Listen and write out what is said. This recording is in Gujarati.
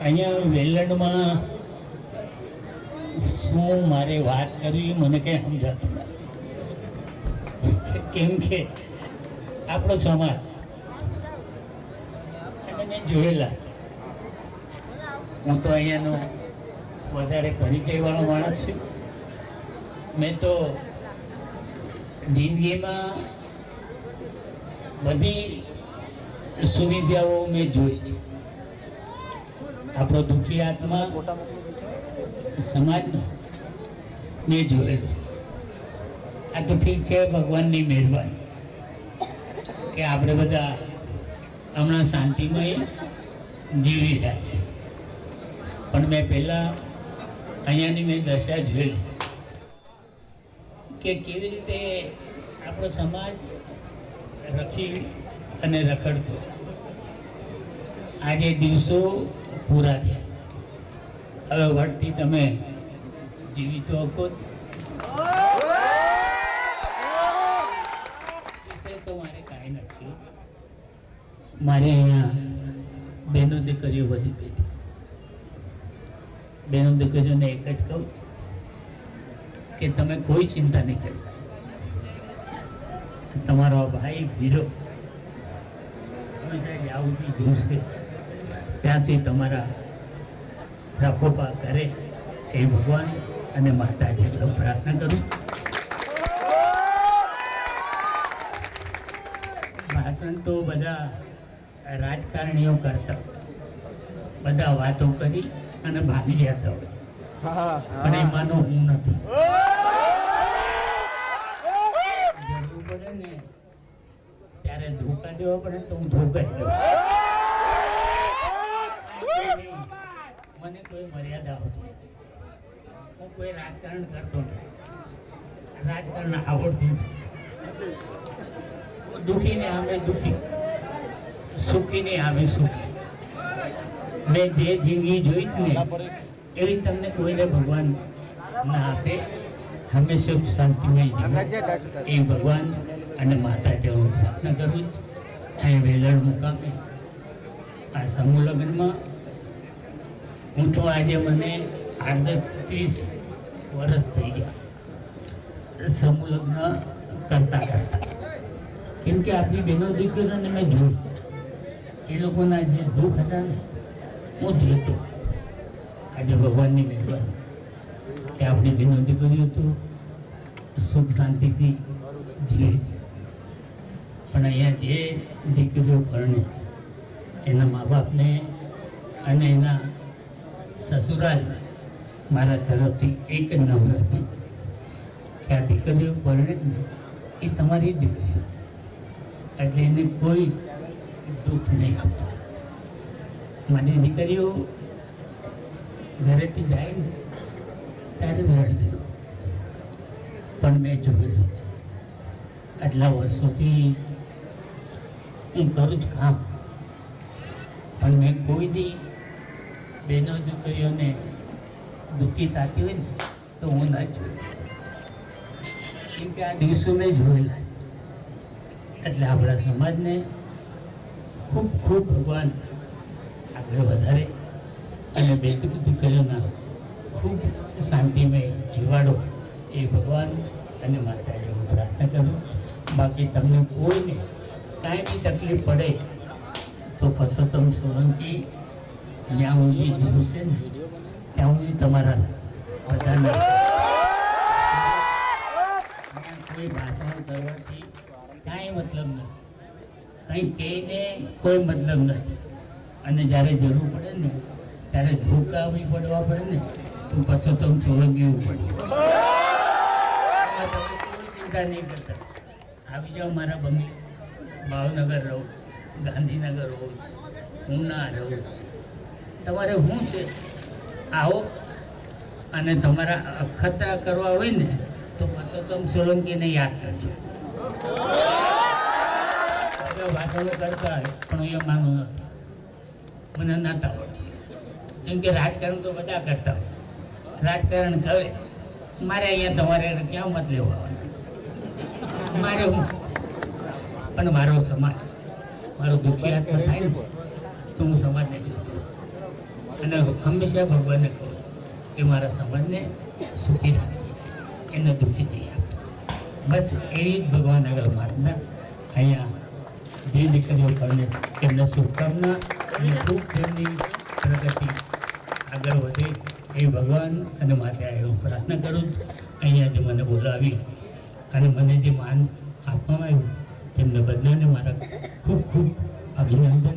અહીંયા વેલણમાં શું મારે વાત કરવી મને કંઈ સમજાતું નથી. કેમ કે આપણો સમાજ અને મેં જોયેલા છે. હું તો અહીંયાનો વધારે પરિચયવાળો માણસ છું. મેં તો જિંદગીમાં બધી સુવિધાઓ મેં જોઈ છે. આપણો દુઃખી આત્મા સમાજનો મેં જોયેલો. આ તો ઠીક છે, ભગવાનની મહેરબાની કે આપણે બધા હમણાં શાંતિમય જીવી રહ્યા છીએ. પણ મેં પહેલાં અહીંયાની મેં દશા જોયેલી કે કેવી રીતે આપણો સમાજ રખી અને રખડતો. આજે દિવસો પૂરા થયા. હવે વળતી તમે જીવિતો હકો વિશે તો મારે કાંઈ નથી. મારે અહીંયા બહેનો દીકરીઓ બધી બેઠી છે. બહેનો દીકરીઓને એક જ કહું કે તમે કોઈ ચિંતા નહીં કરતા. તમારો ભાઈ વીરો હંમેશા જ્યાં સુધી જીવશે ત્યાંથી તમારા રખોપા કરે એ ભગવાન અને માતાજી એટલો પ્રાર્થના કરું. ભાષણ તો બધા રાજકારણીઓ કરતા, બધા વાતો કરી અને ભાગી જતા હોય, પણ એમાંનો હું નથી. જરૂર પડે ને ત્યારે ધોકા દેવા પડે તો હું ધોકાઈ દઉં. મને કોઈ મર્યાદા હોતી નથી. હું કોઈ રાજકારણ કરતો નથી. રાજકારણ આવડતું નથી. દુઃખીને આમે દુઃખી, સુખીને આમે સુખી. મેં જે જિંદગી જોઈ ને એવી તમને કોઈને ભગવાન ના આપે. હંમેશા સુખ શાંતિમય જીવો એ ભગવાન અને માતાજી હું પ્રાર્થના કરું છું. અહીં વેલણ મુકામે આ સમૂહ લગ્નમાં હું તો આજે મને 38 વર્ષ થઈ ગયા સમૂહ લગ્ન કરતા કરતા. કેમ કે આપણી બહેનો દીકરીઓને મેં જોયું, એ લોકોના જે દુઃખ હતા ને હું જોતો. આજે ભગવાનની મહેરબાની કે આપણી બહેનો દીકરીઓ તો સુખ શાંતિથી જીવે છે. પણ અહીંયા જે દીકરીઓ પરણે છે એના મા બાપને અને એના સસુરાલ મારા તરફથી એક જ નમ્ર હતી કે આ દીકરીઓ પરણે જ ને એ તમારી દીકરીઓ એટલે એને કોઈ દુઃખ નહીં આપતા. મારી દીકરીઓ ઘરેથી જાય ને ત્યારે રડશે, પણ મેં જોયેલું છે. આટલા વર્ષોથી હું કરું જ કામ, પણ મેં કોઈ દી બહેનો દીકરીઓને દુઃખી થતી હોય ને તો હું ના જોયું. કેમ કે આ દિવસો મેં જોયેલા. એટલે આપણા સમાજને ખૂબ ખૂબ ભગવાન આગળ વધારે અને બેટી દીકરીઓના ખૂબ શાંતિમય જીવાડો એ ભગવાન અને માતાજી હું પ્રાર્થના કરું. બાકી તમને કોઈને કાંઈ બી તકલીફ પડે તો પરસોત્તમ સોલંકી જ્યાં સુધી જીવશે ને ત્યાં સુધી તમારા બધાને કોઈ ભાષણ કરવાથી કાંઈ મતલબ નથી, કંઈ કહીને કોઈ મતલબ નથી. અને જ્યારે જરૂર પડે ને ત્યારે ધોકા બી પડવા પડે ને તો પરસોત્તમ સોલંકી પડે. તમે કોઈ ચિંતા નહીં કરતા. આવી જાઓ મારા બમી. ભાવનગર રહું છું, ગાંધીનગર રહું છું, ઉના રહું છું. તમારે શું છે આવો, અને તમારા અખતરા કરવા હોય ને તો પરસોત્તમ સોલંકીને યાદ કરજો. ભાષણો કરતા હોય પણ હું એ માનું નથી, મને નતા આવડતું. કેમ કે રાજકારણ તો બધા કરતા હોય. રાજકારણ કરે મારે અહીંયા તમારે ક્યાં મત લેવા આવવાના? મારે હું પણ મારો સમાજ, મારો દુઃખી આત્મા થાય ને તો હું સમાજને જોતો. અને હંમેશા ભગવાનને કહું કે મારા સમાજને સુખી રાખે, એને દુઃખી નહીં આપતો. બસ એવી જ ભગવાન આગળ પ્રાર્થના. અહીંયા જે દીકરીઓ પરને તેમને શુભકામના અને ખૂબ તેમની પ્રગતિ આગળ વધે એ ભગવાન અને માટે એવું પ્રાર્થના કરું. અહીંયા જે મને બોલાવી અને મને જે માન આપવામાં આવ્યું તેમને બધાને મારા ખૂબ ખૂબ અભિનંદન.